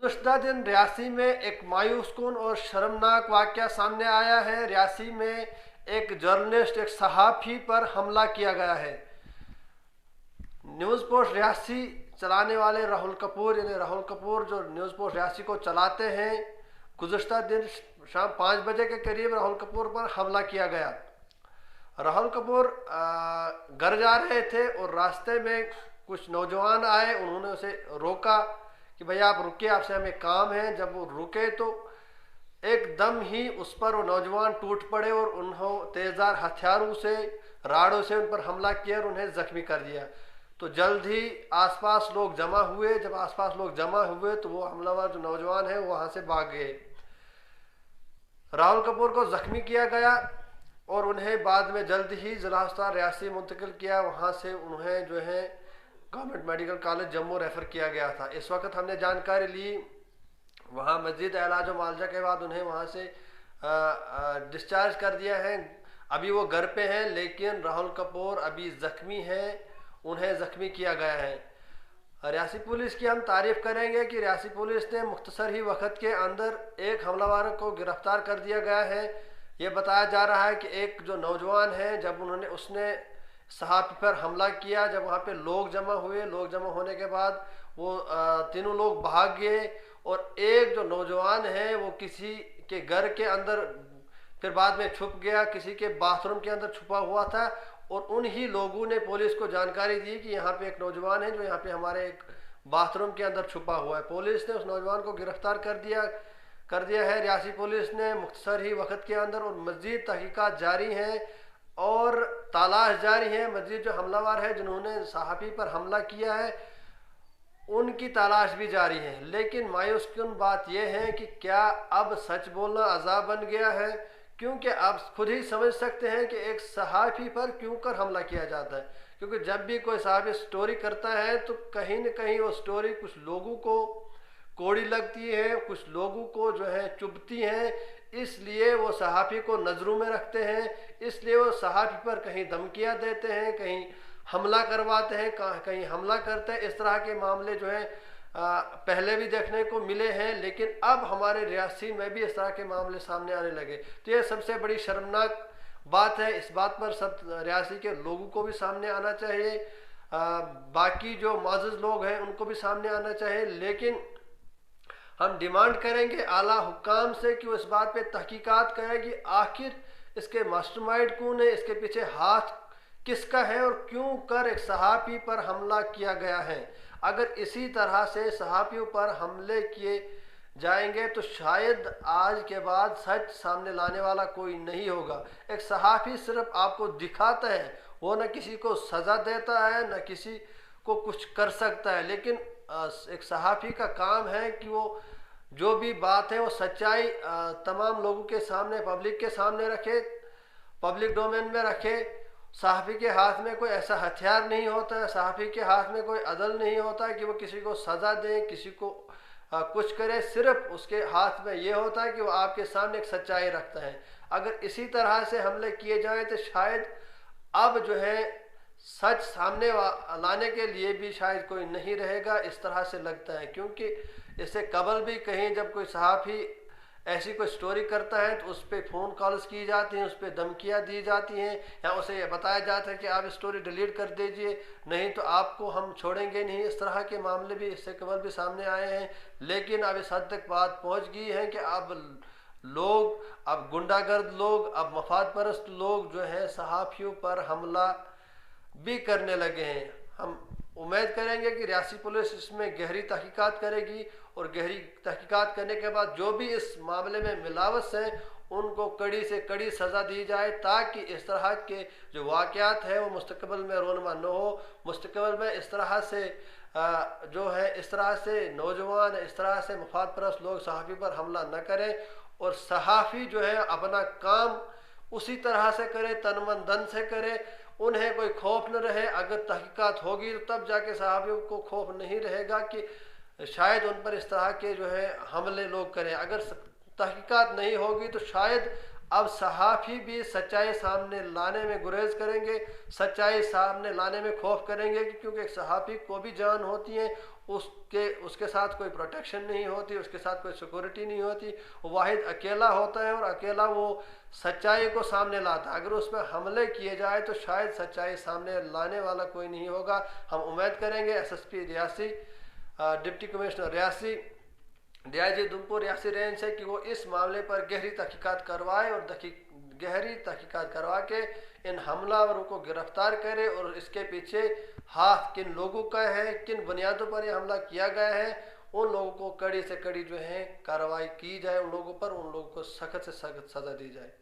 गुज़श्ता दिन रियासी में एक मायूस कुन और शर्मनाक वाक़या सामने आया है। रियासी में एक जर्नलिस्ट, एक सहाफ़ी पर हमला किया गया है। न्यूज़ पोस्ट रियासी चलाने वाले राहुल कपूर, यानी राहुल कपूर जो न्यूज़ पोस्ट रियासी को चलाते हैं, गुज़श्ता दिन शाम 5 बजे के करीब राहुल कपूर पर हमला किया गया। राहुल कपूर घर जा रहे थे और रास्ते में कुछ नौजवान आए। उन्होंने उसे रोका कि भैया आप रुकिए, आपसे हमें काम है। जब वो रुके तो एकदम ही उस पर वो नौजवान टूट पड़े और उन्होंने तेज़धार हथियारों से, राड़ों से उन पर हमला किया और उन्हें ज़ख्मी कर दिया। तो जल्द ही आसपास लोग जमा हुए। जब आसपास लोग जमा हुए तो वो हमलावर जो नौजवान है वो वहाँ से भाग गए। राहुल कपूर को ज़ख्मी किया गया और उन्हें बाद में जल्द ही जिला अस्पताल रियासी मुंतकिल किया। वहाँ से उन्हें जो है government medical college Jammu refer किया गया था। इस वक्त हमने जानकारी ली, वहाँ मज़ीद इलाज व मुआवजा के बाद उन्हें वहाँ से डिस्चार्ज कर दिया है। अभी वो घर पे हैं, लेकिन राहुल कपूर अभी ज़ख्मी हैं, उन्हें ज़ख्मी किया गया है। रियासी पुलिस की हम तारीफ़ करेंगे कि रियासी पुलिस ने मुख्तसर ही वक्त के अंदर एक हमलावर को गिरफ़्तार कर दिया गया है। ये बताया जा रहा है कि एक जो नौजवान है, जब उसने सहाफ़ी पर हमला किया, जब वहाँ पे लोग जमा हुए, लोग जमा होने के बाद वो तीनों लोग भाग गए और एक जो नौजवान है वो किसी के घर के अंदर फिर बाद में छुप गया, किसी के बाथरूम के अंदर छुपा हुआ था। और उन्हीं लोगों ने पुलिस को जानकारी दी कि यहाँ पे एक नौजवान है जो यहाँ पे हमारे एक बाथरूम के अंदर छुपा हुआ है। पुलिस ने उस नौजवान को गिरफ्तार कर दिया है रियासी पुलिस ने मुख्तसर ही वक्त के अंदर। और मज़ीद तहकीकात जारी हैं और तलाश जारी है। मज़ीद जो हमलावर है जिन्होंने सहाफ़ी पर हमला किया है उनकी तलाश भी जारी है। लेकिन मायूस कुन बात यह है कि क्या अब सच बोलना अज़ाब बन गया है? क्योंकि आप खुद ही समझ सकते हैं कि एक सहाफ़ी पर क्यों कर हमला किया जाता है। क्योंकि जब भी कोई सहाफ़ी स्टोरी करता है तो कहीं न कहीं वो स्टोरी कुछ लोगों को कोड़ी लगती है, कुछ लोगों को जो है चुभती है, इसलिए वो सहाफ़ी को नज़रों में रखते हैं। इसलिए वो सहाफ़ी पर कहीं धमकियाँ देते हैं, कहीं हमला करवाते हैं, कहीं हमला करते हैं। इस तरह के मामले जो है पहले भी देखने को मिले हैं, लेकिन अब हमारे रियासी में भी इस तरह के मामले सामने आने लगे। तो ये सबसे बड़ी शर्मनाक बात है। इस बात पर सब रियासी के लोगों को भी सामने आना चाहिए, बाकी जो मुअज़्ज़ज़ लोग हैं उनको भी सामने आना चाहिए। लेकिन हम डिमांड करेंगे आला हुक्काम से कि वो इस बात पे तहकीकात करें कि आखिर इसके मास्टरमाइंड कौन है, इसके पीछे हाथ किसका है और क्यों कर एक सहाफ़ी पर हमला किया गया है। अगर इसी तरह से सहाफ़ियों पर हमले किए जाएंगे तो शायद आज के बाद सच सामने लाने वाला कोई नहीं होगा। एक सहाफ़ी सिर्फ आपको दिखाता है, वो न किसी को सज़ा देता है, न किसी को कुछ कर सकता है। लेकिन एक सहाफ़ी का काम है कि वो जो भी बात है वो सच्चाई तमाम लोगों के सामने, पब्लिक के सामने रखे, पब्लिक डोमेन में रखे। सहाफ़ी के हाथ में कोई ऐसा हथियार नहीं होता है, सहाफ़ी के हाथ में कोई अदल नहीं होता है कि वो किसी को सज़ा दे, किसी को कुछ करे। सिर्फ उसके हाथ में ये होता है कि वो आपके सामने एक सच्चाई रखता है। अगर इसी तरह से हमले किए जाएँ तो शायद अब जो है सच सामने लाने के लिए भी शायद कोई नहीं रहेगा, इस तरह से लगता है। क्योंकि इससे कबल भी कहीं जब कोई सहाफ़ी ऐसी कोई स्टोरी करता है तो उस पर फ़ोन कॉल्स की जाती हैं, उस पर धमकियाँ दी जाती हैं, या उसे ये बताया जाता है कि आप स्टोरी डिलीट कर दीजिए, नहीं तो आपको हम छोड़ेंगे नहीं। इस तरह के मामले भी इससे कबल भी सामने आए हैं। लेकिन अब इस हद तक बात पहुँच गई है कि अब गुंडागर्द लोग, अब मफाद परस्त लोग जो है सहाफ़ियों पर हमला भी करने लगे हैं। हम उम्मीद करेंगे कि रियासी पुलिस इसमें गहरी तहकीकात करेगी और गहरी तहकीकात करने के बाद जो भी इस मामले में मिलावट हैं उनको कड़ी से कड़ी सज़ा दी जाए, ताकि इस तरह के जो वाक़यात है वो मुस्तक़बिल में रोनमा न हो। मुस्तक़बिल में इस तरह से जो है इस तरह से नौजवान, इस तरह से मफाद परस्त लोग सहाफ़ी पर हमला न करें और सहाफ़ी जो है अपना काम उसी तरह से करे, तन मन धन से करे, उन्हें कोई खौफ न रहे। अगर तहकीकात होगी तो तब जाके सहाफ़ियों को खौफ नहीं रहेगा कि शायद उन पर इस तरह के जो है हमले लोग करें। अगर तहकीकात नहीं होगी तो शायद अब सहाफ़ी भी सच्चाई सामने लाने में गुरेज करेंगे, सच्चाई सामने लाने में खौफ करेंगे, क्योंकि एक सहाफ़ी को भी जान होती है, उसके साथ कोई प्रोटेक्शन नहीं होती, उसके साथ कोई सिक्योरिटी नहीं होती, वो वाहिद अकेला होता है और अकेला वो सच्चाई को सामने लाता है। अगर उस पर हमले किए जाए तो शायद सच्चाई सामने लाने वाला कोई नहीं होगा। हम उम्मीद करेंगे SSP Reasi, deputy commissioner Reasi, DIG दुमपुर रियासी रेंज से कि वो इस मामले पर गहरी तहकीकात करवाए और गहरी तहकीकात करवा के इन हमलावरों को गिरफ्तार करे और इसके पीछे हाथ किन लोगों का है, किन बुनियादों पर यह हमला किया गया है, उन लोगों को कड़ी से कड़ी जो है कार्रवाई की जाए, उन लोगों को सख्त से सख्त सज़ा दी जाए।